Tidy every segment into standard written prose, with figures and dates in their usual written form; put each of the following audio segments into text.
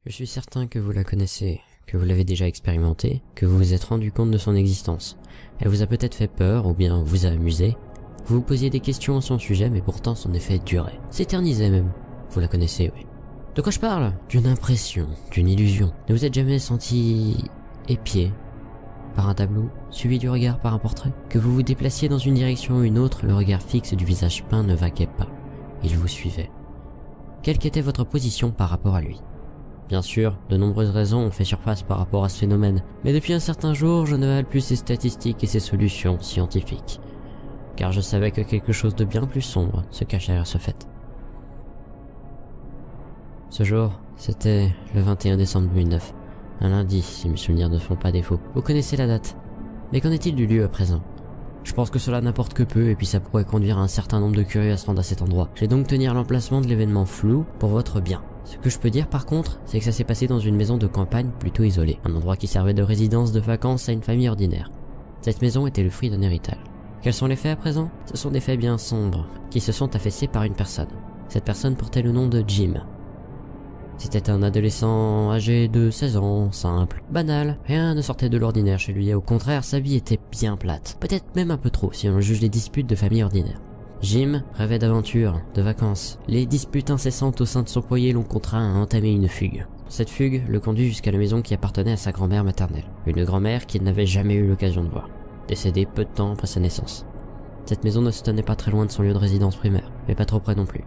Je suis certain que vous la connaissez, que vous l'avez déjà expérimentée, que vous vous êtes rendu compte de son existence. Elle vous a peut-être fait peur, ou bien vous a amusé. Vous vous posiez des questions à son sujet, mais pourtant son effet durait, s'éternisait même. Vous la connaissez, oui. De quoi je parle? D'une impression, d'une illusion. Ne vous êtes jamais senti épié par un tableau, suivi du regard par un portrait? Que vous vous déplaciez dans une direction ou une autre, le regard fixe du visage peint ne vaquait pas. Il vous suivait. Quelle qu'était votre position par rapport à lui? Bien sûr, de nombreuses raisons ont fait surface par rapport à ce phénomène, mais depuis un certain jour, je ne valide plus ses statistiques et ses solutions scientifiques. Car je savais que quelque chose de bien plus sombre se cachait derrière ce fait. Ce jour, c'était le 21 décembre 2009, un lundi si mes souvenirs ne font pas défaut. Vous connaissez la date. Mais qu'en est-il du lieu à présent? Je pense que cela n'importe que peu et puis ça pourrait conduire un certain nombre de curieux à se rendre à cet endroit. Je vais donc tenir l'emplacement de l'événement flou pour votre bien. Ce que je peux dire par contre, c'est que ça s'est passé dans une maison de campagne plutôt isolée, un endroit qui servait de résidence de vacances à une famille ordinaire. Cette maison était le fruit d'un héritage. Quels sont les faits à présent? Ce sont des faits bien sombres, qui se sont affaissés par une personne. Cette personne portait le nom de Jim. C'était un adolescent âgé de 16 ans, simple, banal, rien ne sortait de l'ordinaire chez lui et au contraire sa vie était bien plate, peut-être même un peu trop si on juge les disputes de famille ordinaire. Jim rêvait d'aventure, de vacances. Les disputes incessantes au sein de son foyer l'ont contraint à entamer une fugue. Cette fugue le conduit jusqu'à la maison qui appartenait à sa grand-mère maternelle, une grand-mère qu'il n'avait jamais eu l'occasion de voir, décédée peu de temps après sa naissance. Cette maison ne se tenait pas très loin de son lieu de résidence primaire, mais pas trop près non plus.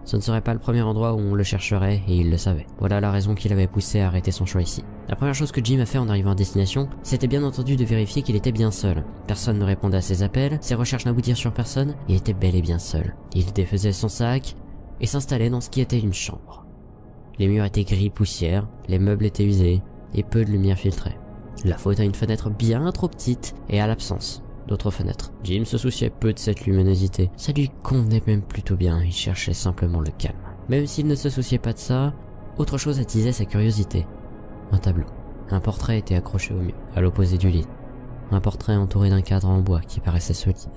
Ce ne serait pas le premier endroit où on le chercherait et il le savait. Voilà la raison qui l'avait poussé à arrêter son choix ici. La première chose que Jim a fait en arrivant à destination, c'était bien entendu de vérifier qu'il était bien seul. Personne ne répondait à ses appels, ses recherches n'aboutirent sur personne, il était bel et bien seul. Il défaisait son sac et s'installait dans ce qui était une chambre. Les murs étaient gris poussière, les meubles étaient usés et peu de lumière filtrait. La faute à une fenêtre bien trop petite et à l'absence d'autres fenêtres. Jim se souciait peu de cette luminosité. Ça lui convenait même plutôt bien, il cherchait simplement le calme. Même s'il ne se souciait pas de ça, autre chose attisait sa curiosité. Un tableau. Un portrait était accroché au mur, à l'opposé du lit. Un portrait entouré d'un cadre en bois qui paraissait solide.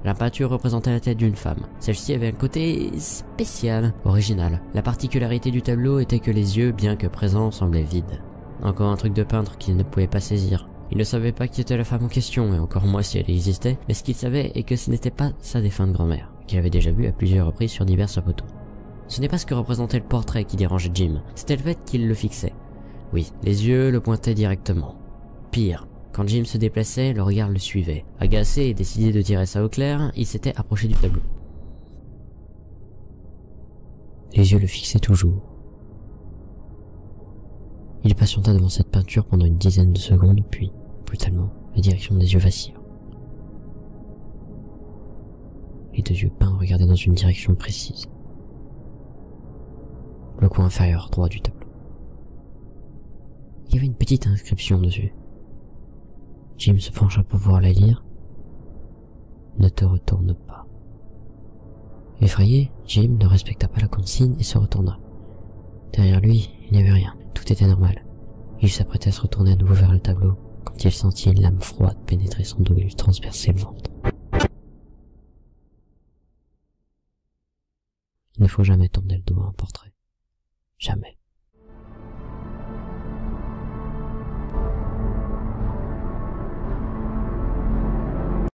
La peinture représentait la tête d'une femme. Celle-ci avait un côté spécial, original. La particularité du tableau était que les yeux, bien que présents, semblaient vides. Encore un truc de peintre qu'il ne pouvait pas saisir. Il ne savait pas qui était la femme en question, et encore moins si elle existait, mais ce qu'il savait est que ce n'était pas sa défunte grand-mère, qu'il avait déjà vue à plusieurs reprises sur diverses photos. Ce n'est pas ce que représentait le portrait qui dérangeait Jim, c'était le fait qu'il le fixait. Oui, les yeux le pointaient directement. Pire, quand Jim se déplaçait, le regard le suivait. Agacé et décidé de tirer ça au clair, il s'était approché du tableau. Les yeux le fixaient toujours. Il patienta devant cette peinture pendant une dizaine de secondes, puis, brutalement, la direction des yeux vacilla. Les deux yeux peints regardaient dans une direction précise. Le coin inférieur droit du tableau. Il y avait une petite inscription dessus. Jim se pencha pour pouvoir la lire. Ne te retourne pas. Effrayé, Jim ne respecta pas la consigne et se retourna. Derrière lui, il n'y avait rien. Tout était normal. Il s'apprêtait à se retourner à nouveau vers le tableau, quand il sentit une lame froide pénétrer son dos et lui transpercer le ventre. Il ne faut jamais tourner le dos à un portrait. Jamais.